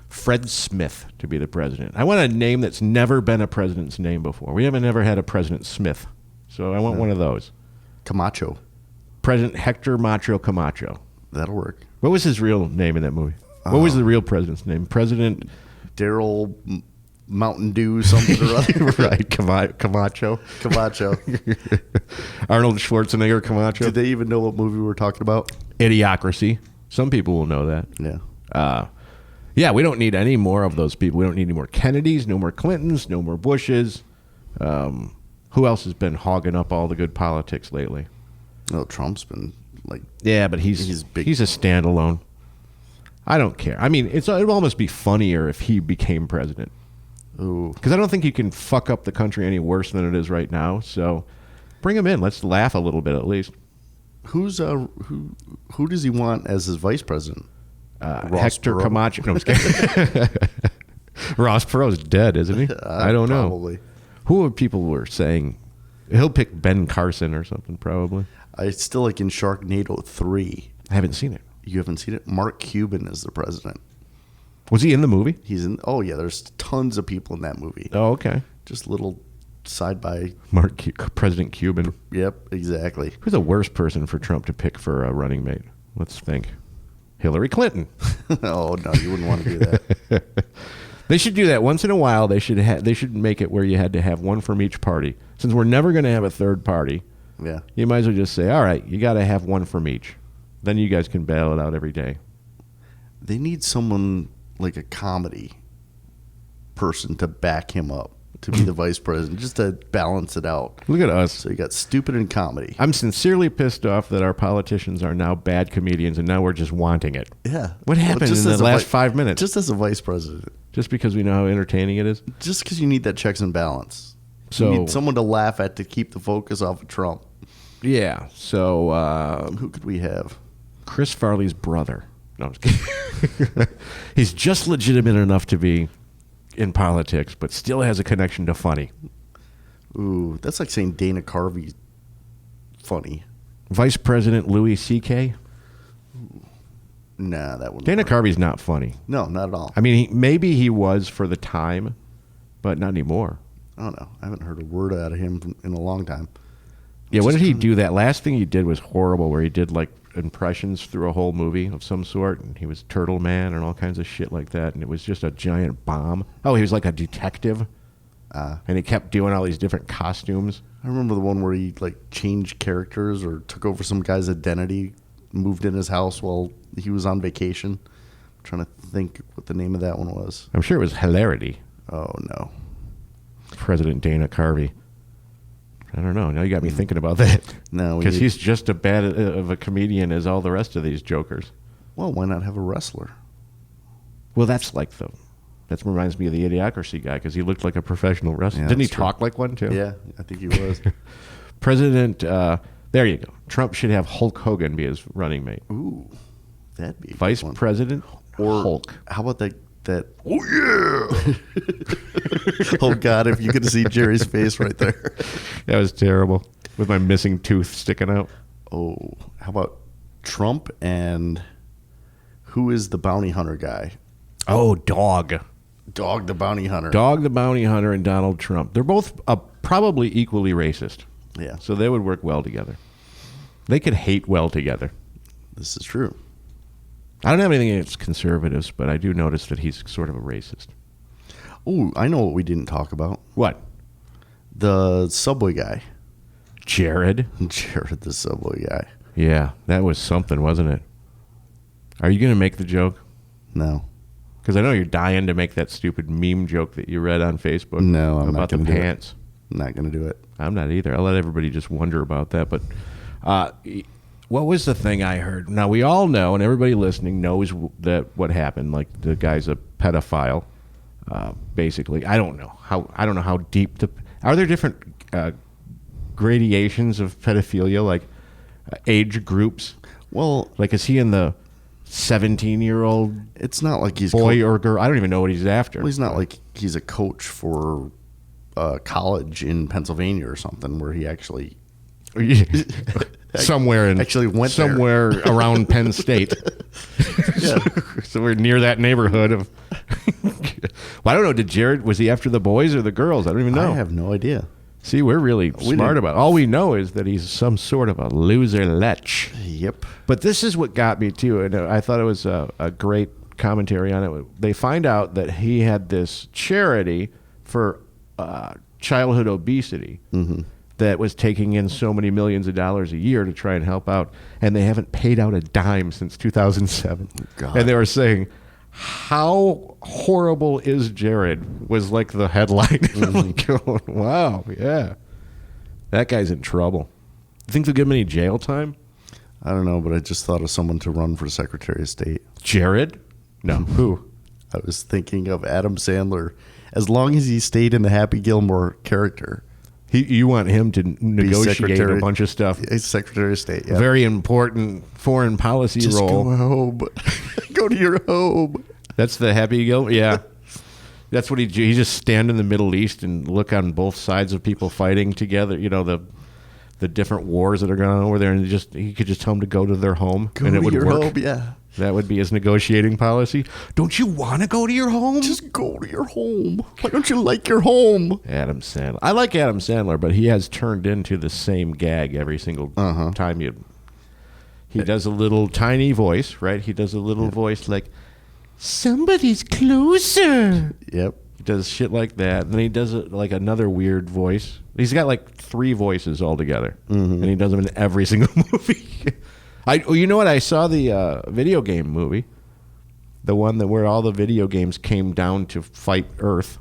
Fred Smith to be the president. I want a name that's never been a president's name before. We haven't ever had a President Smith. So I want one of those. Camacho. President Hector Macho Camacho. That'll work. What was his real name in that movie? What was the real president's name? President Daryl Mountain Dew something or other. Right, Camacho. Camacho. Arnold Schwarzenegger Camacho. Did they even know what movie we were talking about? Idiocracy. Some people will know that. Yeah. Yeah, we don't need any more of those people. We don't need any more Kennedys, no more Clintons, no more Bushes. Who else has been hogging up all the good politics lately? No, Trump's been like... Yeah, but he's a standalone. I don't care. I mean, it would almost be funnier if he became president. Ooh. Because I don't think you can fuck up the country any worse than it is right now. So bring him in. Let's laugh a little bit at least. Who does he want as his vice president? Hector Camacho. No, I'm just kidding. Ross Perot's dead, isn't he? I don't know. Probably. Who people were saying? He'll pick Ben Carson or something, probably. I still like in Sharknado 3. I haven't seen it. You haven't seen it? Mark Cuban is the president. Was he in the movie? He's in. Oh, yeah. There's tons of people in that movie. Oh, okay. Just little side by. President Cuban. Yep, exactly. Who's the worst person for Trump to pick for a running mate? Let's think. Hillary Clinton. Oh, no. You wouldn't want to do that. They should do that once in a while. They should make it where you had to have one from each party. Since we're never going to have a third party, yeah, you might as well just say, all right, you got to have one from each. Then you guys can battle it out every day. They need someone like a comedy person to back him up to be the vice president, just to balance it out. Look at us. So you got stupid and comedy. I'm sincerely pissed off that our politicians are now bad comedians, and now we're just wanting it. Yeah. What happened in the last 5 minutes? Just as a vice president. Just because we know how entertaining it is? Just because you need that checks and balance. So, you need someone to laugh at to keep the focus off of Trump. Yeah. So who could we have? Chris Farley's brother. No, I'm just kidding. He's just legitimate enough to be in politics, but still has a connection to funny. Ooh, that's like saying Dana Carvey's funny. Vice President Louis C.K.? Nah, that wouldn't Dana work. Carvey's not funny. No, not at all. I mean, maybe he was for the time, but not anymore. I don't know. I haven't heard a word out of him in a long time. Yeah, what did he do? That last thing he did was horrible, where he did like impressions through a whole movie of some sort, and he was Turtle Man and all kinds of shit like that, and it was just a giant bomb. Oh, he was like a detective, and he kept doing all these different costumes. I remember the one where he like changed characters or took over some guy's identity, moved in his house while he was on vacation. I'm trying to think what the name of that one was. I'm sure it was Hilarity. Oh, no. President Dana Carvey. I don't know. Now you got me thinking about that. No, because he's just as bad of a comedian as all the rest of these jokers. Well, why not have a wrestler? Well, that reminds me of the Idiocracy guy, because he looked like a professional wrestler. Yeah, Didn't he that's true. talk like one too? Yeah, I think he was. President, there you go. Trump should have Hulk Hogan be his running mate. Ooh, that'd be a Vice good one. President or Hulk. How about that? Oh yeah! Oh God! If you could see Jerry's face right there. That was terrible. With my missing tooth sticking out. Oh, how about Trump and who is the bounty hunter guy? Oh, Dog the bounty hunter. Dog the bounty hunter and Donald Trump. They're both probably equally racist. Yeah. So they would work well together. They could hate well together. This is true. I don't have anything against conservatives, but I do notice that he's sort of a racist. Oh, I know what we didn't talk about. What? The Subway guy. Jared, the Subway guy. Yeah, that was something, wasn't it? Are you going to make the joke? No. Because I know you're dying to make that stupid meme joke that you read on Facebook. No, I'm about not the going to do it. pants. I'm not going to do it. I'm not either. I'll let everybody just wonder about that. But what was the thing I heard? Now, we all know, and everybody listening knows that what happened. Like, the guy's a pedophile, basically. I don't know how deep are there different gradations of pedophilia, like age groups? Well, like, is he in the 17-year-old? It's not like he's boy or girl. I don't even know what he's after. Well, he's not like he's a coach for college in Pennsylvania or something, where he actually somewhere around Penn State. Yeah. So we're near that neighborhood of. Well, I don't know. Did Jared, was he after the boys or the girls? I don't even know. I have no idea. See, we're really smart about it. All we know is that he's some sort of a loser lech. Yep. But this is what got me too, and I thought it was a great commentary on it. They find out that he had this charity for childhood obesity that was taking in so many millions of dollars a year to try and help out, and they haven't paid out a dime since 2007. God. And they were saying, how horrible is Jared was like the headline. I'm like, going, wow, yeah. That guy's in trouble. You think they'll give him any jail time? I don't know, but I just thought of someone to run for Secretary of State. Jared? No. Who? I was thinking of Adam Sandler. As long as he stayed in the Happy Gilmore character. You want him to negotiate a bunch of stuff. He's Secretary of State, yeah. Very important foreign policy Just role. go home. Go to your home. That's the Happy Gilmore? Yeah. That's what he just stand in the Middle East and look on both sides of people fighting together, you know, the different wars that are going on over there, and he could just tell them to go to their home, and it would work. Home, yeah. That would be his negotiating policy. Don't you want to go to your home? Just go to your home. Why don't you like your home? Adam Sandler. I like Adam Sandler, but he has turned into the same gag every single time he does a little tiny voice, right? He does a little voice like, somebody's closer. Yep. He does shit like that. And then he does like another weird voice. He's got like 3 voices altogether. And he does them in every single movie. You know what? I saw the video game movie. The one where all the video games came down to fight Earth.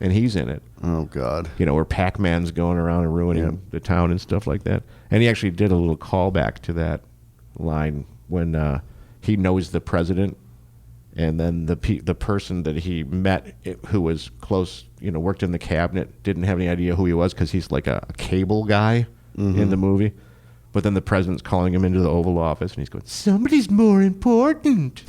And he's in it. Oh, God. You know, where Pac-Man's going around and ruining the town and stuff like that. And he actually did a little callback to that line when he knows the president. And then the person that he met, who was close, you know, worked in the cabinet, didn't have any idea who he was because he's like a cable guy in the movie. But then the president's calling him into the Oval Office, and he's going, somebody's more important.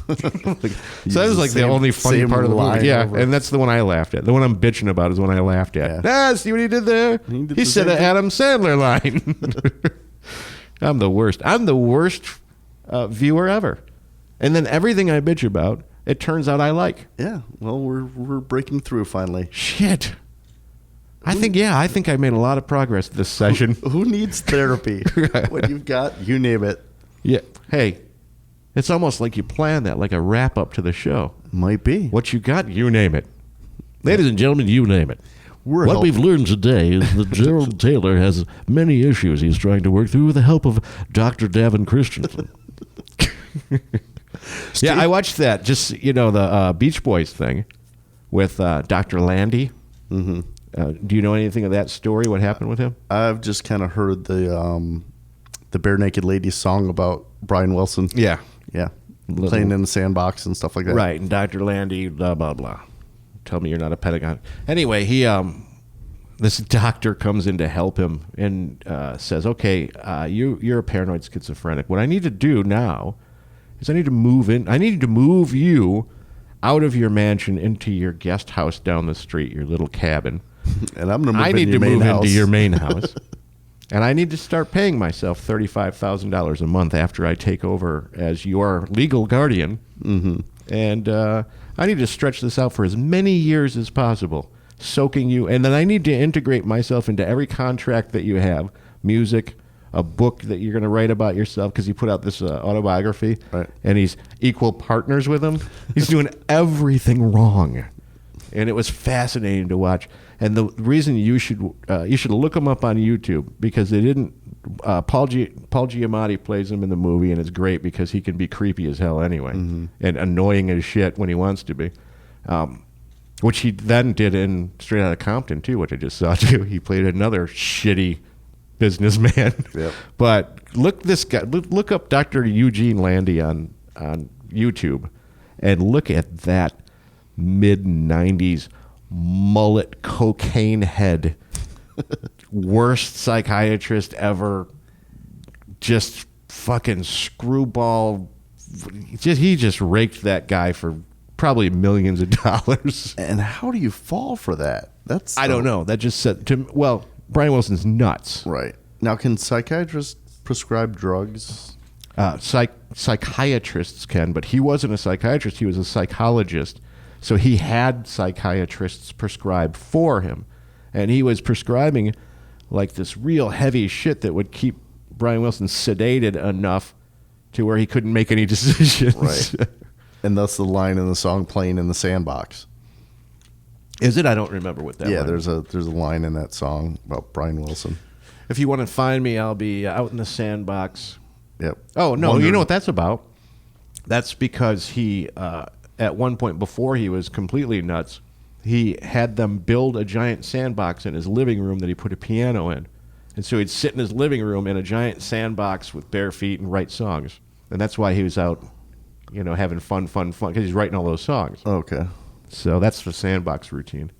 So that was like the only funny part of the movie. Yeah, and that's the one I laughed at. The one I'm bitching about is the one I laughed at. Yeah. See what he did there? He said an Adam Sandler line. I'm the worst. I'm the worst viewer ever. And then everything I bitch about, it turns out I like. Yeah. Well, we're breaking through finally. Shit. I think I made a lot of progress this session. Who needs therapy? What you've got, you name it. Yeah. Hey, it's almost like you planned that, like a wrap up to the show. Might be. What you got, you name it. Ladies and gentlemen, you name it. What we've learned today is that Gerald Taylor has many issues he's trying to work through with the help of Dr. Davin Christensen. Yeah, I watched that. Just, you know, the Beach Boys thing with Dr. Landy. Mm-hmm. Do you know anything of that story? What happened with him? I've just kind of heard the Bare Naked Ladies song about Brian Wilson. Yeah. Yeah. Playing in the sandbox and stuff like that. Right. And Dr. Landy, blah, blah, blah. Tell me you're not a Pentagon. Anyway, this doctor comes in to help him and says, okay, you're a paranoid schizophrenic. What I need to do now is I need to move you out of your mansion into your guest house down the street, your little cabin. And I'm going to move into your main house. And I need to start paying myself $35,000 a month after I take over as your legal guardian. Mm-hmm. And I need to stretch this out for as many years as possible, soaking you. And then I need to integrate myself into every contract that you have, music, a book that you're going to write about yourself, because you put out this autobiography, right. And he's equal partners with him. He's doing everything wrong. And it was fascinating to watch. And the reason you should look him up on YouTube, because they didn't. Paul Giamatti plays him in the movie, and it's great because he can be creepy as hell anyway, and annoying as shit when he wants to be. Which he then did in Straight Outta Compton too, which I just saw too. He played another shitty businessman. Yep. But look up Dr. Eugene Landy on YouTube, and look at that mid-90s mullet cocaine head, worst psychiatrist ever, just fucking screwball. He just raked that guy for probably millions of dollars. And how do you fall for that? I don't know. That just said to, well, Brian Wilson's nuts. Right. Now, can psychiatrists prescribe drugs? Psychiatrists can, but he wasn't a psychiatrist. He was a psychologist. So he had psychiatrists prescribe for him. And he was prescribing like this real heavy shit that would keep Brian Wilson sedated enough to where he couldn't make any decisions. Right. And that's the line in the song Playing in the Sandbox. Is it? I don't remember what that line there's a line in that song about Brian Wilson. If you want to find me, I'll be out in the sandbox. Yep. Oh, no, you know what that's about? That's because he at one point before he was completely nuts, he had them build a giant sandbox in his living room that he put a piano in. And so he'd sit in his living room in a giant sandbox with bare feet and write songs. And that's why he was out, having fun, because he's writing all those songs. Okay. So that's the sandbox routine.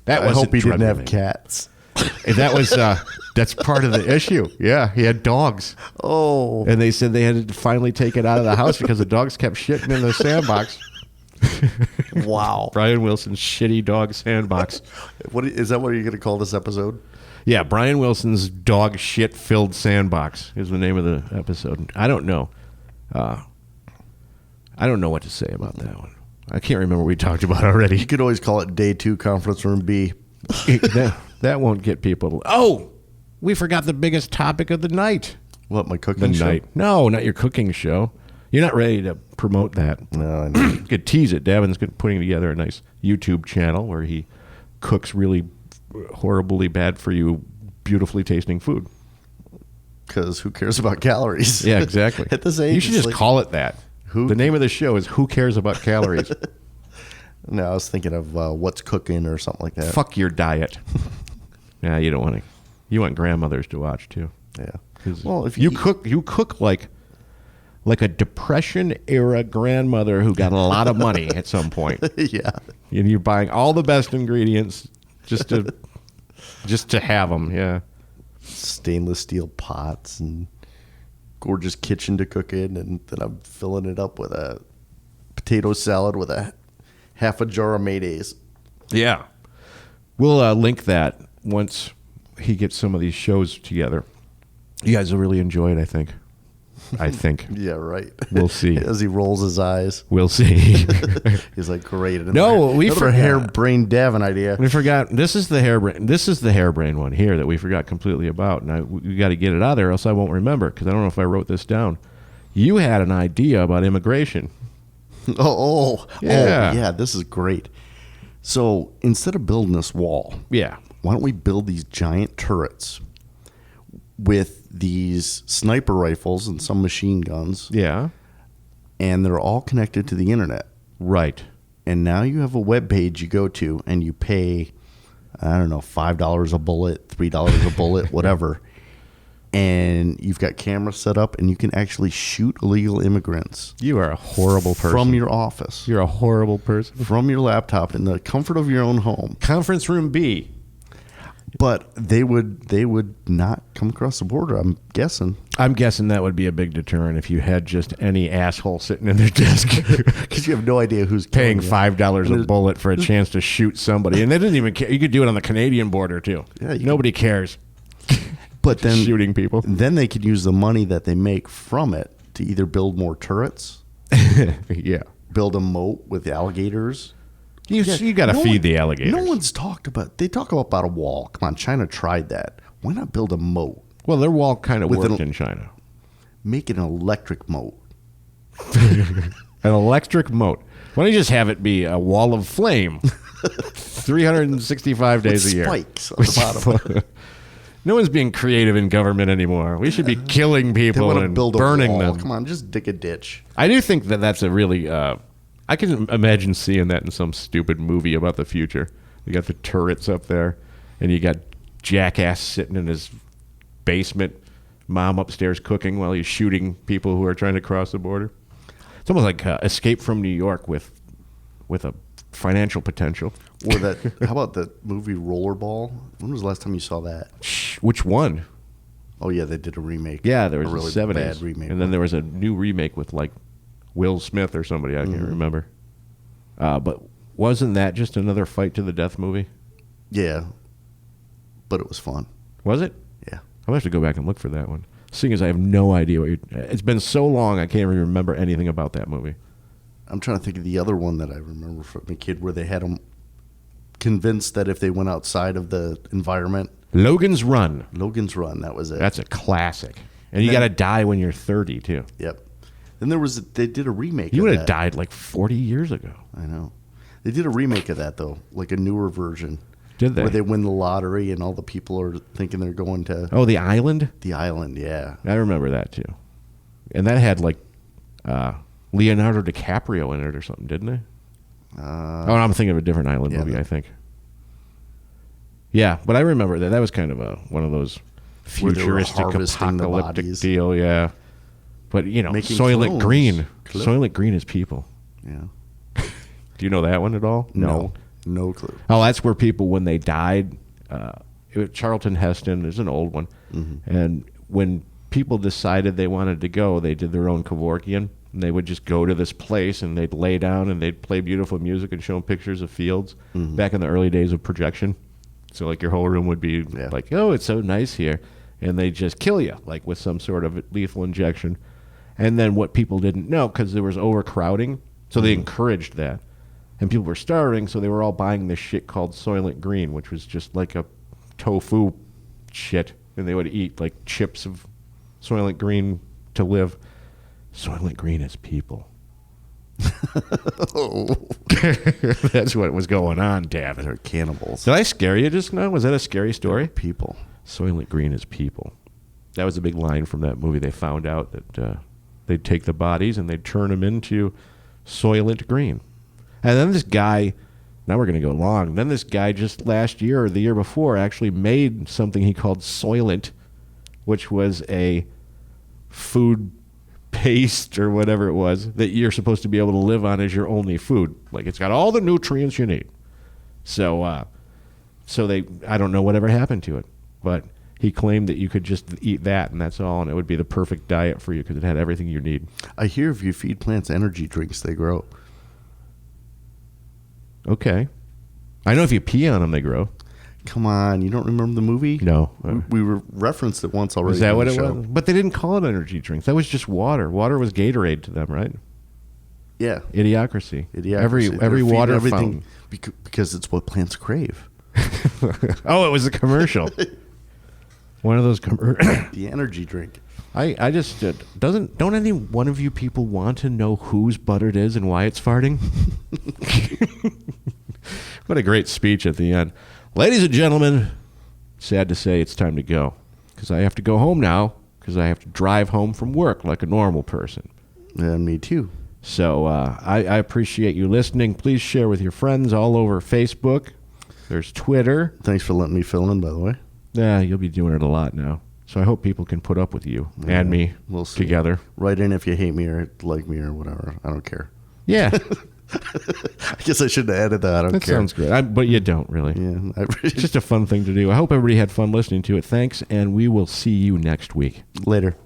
I hope he didn't have cats. And that's part of the issue. Yeah, he had dogs. Oh. And they said they had to finally take it out of the house because the dogs kept shitting in the sandbox. Wow. Brian Wilson's shitty dog sandbox. What is that? What are you going to call this episode? Yeah, Brian Wilson's dog shit filled sandbox is the name of the episode. I don't know. I don't know what to say about that one. I can't remember what we talked about already. You could always call it Day 2 Conference Room B. That won't get people. Oh, we forgot the biggest topic of the night. What, my cooking show? Night. No, not your cooking show. You're not ready to promote that. No, I know. You could tease it. Davin's putting together a nice YouTube channel where he cooks really horribly bad for you, beautifully tasting food. Because who cares about calories? Yeah, exactly. At this age, you should just call it that. The name of the show is Who Cares About Calories? No, I was thinking of What's Cooking or something like that. Fuck your diet. Yeah, you don't want to. You want grandmothers to watch too. Yeah. Well, if you cook like a Depression era grandmother who got a lot of money at some point. Yeah. And you're buying all the best ingredients just to have them. Yeah. Stainless steel pots and gorgeous kitchen to cook in, and then I'm filling it up with a potato salad with a half a jar of mayonnaise. Yeah. We'll link that once he gets some of these shows together. You guys will really enjoy it, I think. Yeah, right. We'll see. As he rolls his eyes. We'll see. He's like, great. We forgot. Harebrained Davin idea. We forgot. This is the harebrained one here that we forgot completely about. And we got to get it out of there, else I won't remember, because I don't know if I wrote this down. You had an idea about immigration. Yeah, this is great. So instead of building this wall, yeah, why don't we build these giant turrets with these sniper rifles and some machine guns? Yeah. And they're all connected to the internet. Right. And now you have a web page you go to and you pay, I don't know, $5 a bullet, $3 a bullet, whatever. And you've got cameras set up and you can actually shoot illegal immigrants. You are a horrible person. From your office. You're a horrible person. From your laptop in the comfort of your own home. Conference room B. But they would not come across the border, I'm guessing. I'm guessing that would be a big deterrent if you had just any asshole sitting in their desk. Because you have no idea who's paying $5 a bullet for a chance to shoot somebody. And they didn't even care. You could do it on the Canadian border, too. Yeah, nobody cares. But then shooting people. Then they could use the money that they make from it to either build more turrets. Yeah. Build a moat with alligators. You got to feed the alligators. No one's talked about. They talk about a wall. Come on, China tried that. Why not build a moat? Well, their wall kind of worked in China. Make it an electric moat. An electric moat. Why don't you just have it be a wall of flame? 365 days a year. Spikes on the bottom. No one's being creative in government anymore. We should be killing people and burning them. Come on, just dig a ditch. I do think that that's a really... I can imagine seeing that in some stupid movie about the future. You got the turrets up there, and you got Jackass sitting in his basement, mom upstairs cooking while he's shooting people who are trying to cross the border. It's almost like Escape from New York with a financial potential. Or that? How about the movie Rollerball? When was the last time you saw that? Which one? Oh yeah, they did a remake. Yeah, there was a really 70s bad remake, and then there was a new remake with like Will Smith or somebody. I can't remember. But wasn't that just another fight to the death movie? Yeah, but it was fun. Was it? Yeah. I'll have to go back and look for that one. Seeing as I have no idea what it's been so long, I can't even remember anything about that movie. I'm trying to think of the other one that I remember from a kid where they had them convinced that if they went outside of the environment. Logan's Run. That was it. That's a classic. And you got to die when you're 30, too. Yep. Then they did a remake of that. You would have died like 40 years ago. I know. They did a remake of that, though, like a newer version. Did they? Where they win the lottery and all the people are thinking they're going to... Oh, the island? The island, yeah. I remember that, too. And that had, like, Leonardo DiCaprio in it or something, didn't they? I'm thinking of a different island movie, I think. Yeah, but I remember that. That was kind of one of those futuristic apocalyptic deal, yeah. But, Soylent Green. Soylent Green is people. Yeah. Do you know that one at all? No clue. Oh, that's where people, when they died, Charlton Heston is an old one, and when people decided they wanted to go, they did their own Kevorkian, and they would just go to this place, and they'd lay down, and they'd play beautiful music and show them pictures of fields back in the early days of projection. So, like, your whole room would be like, oh, it's so nice here. And they just kill you, like, with some sort of lethal injection. And then what people didn't know, because there was overcrowding, so they encouraged that. And people were starving, so they were all buying this shit called Soylent Green, which was just like a tofu shit. And they would eat, like, chips of Soylent Green to live. Soylent Green is people. That's what was going on, Davin. They're cannibals. Did I scare you just now? Was that a scary story? People. Soylent Green is people. That was a big line from that movie. They found out that they'd take the bodies and they'd turn them into Soylent Green. And then this guy, now we're going to go long, then this guy just last year or the year before actually made something he called Soylent, which was a food paste or whatever it was that you're supposed to be able to live on as your only food. Like, it's got all the nutrients you need. So I don't know whatever happened to it, but he claimed that you could just eat that and that's all, and it would be the perfect diet for you because it had everything you need. I hear if you feed plants energy drinks, they grow. Okay. I know if you pee on them, they grow. Come on, you don't remember the movie? No. We referenced it once already. Is that what it was? But they didn't call it energy drinks. That was just water. Water was Gatorade to them, right? Yeah. Idiocracy. Every water fountain. Because it's what plants crave. Oh, it was a commercial. One of those the energy drink. I just don't any one of you people want to know whose butter it is and why it's farting? What a great speech at the end. Ladies and gentlemen, sad to say it's time to go because I have to go home now because I have to drive home from work like a normal person. And me too. So I appreciate you listening. Please share with your friends all over Facebook. There's Twitter. Thanks for letting me fill in, by the way. Yeah, you'll be doing it a lot now. So I hope people can put up with you and me together. Write in if you hate me or like me or whatever. I don't care. Yeah. I guess I shouldn't have added that. I don't care. That sounds great. But you don't really. Yeah, it's just a fun thing to do. I hope everybody had fun listening to it. Thanks, and we will see you next week. Later.